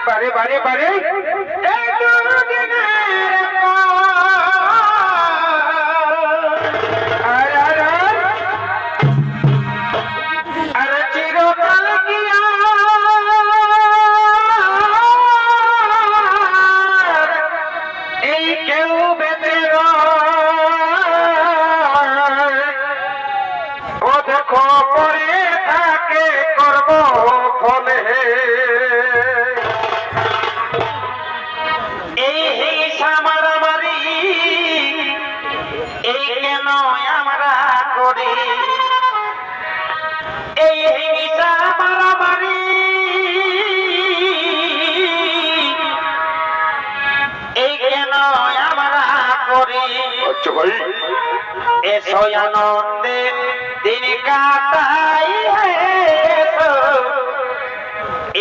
বারে বারে বারে এসো আনন্দে দিন কাটাই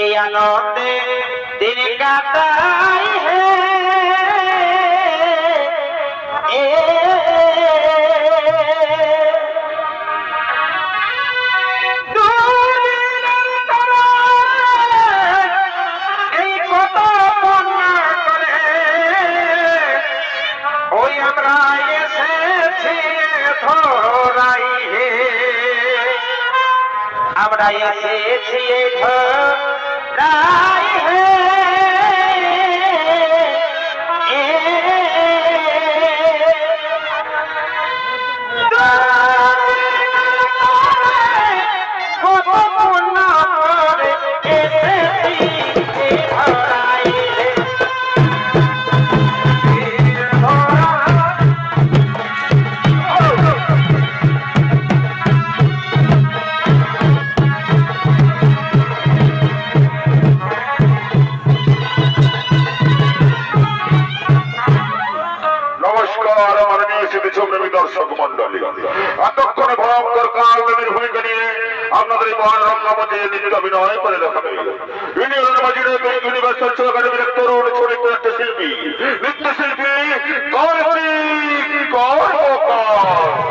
এই আনন্দে দিন কাটাই এই কত বন্যা করে ওই আমরা আমরা এসেছি ধরাই দর্শক মন্ডলী, এতক্ষণে ভয়ঙ্কর কালবেগের ভূমিকা নিয়ে আপনাদের মহান রঙ্গমঞ্চে নৃত্য অভিনয় করে দেখাবে ইউনিভার্সাল একাডেমির এক তরুণ ছোট একটা শিল্পী, নৃত্যশিল্পী কর্মকার।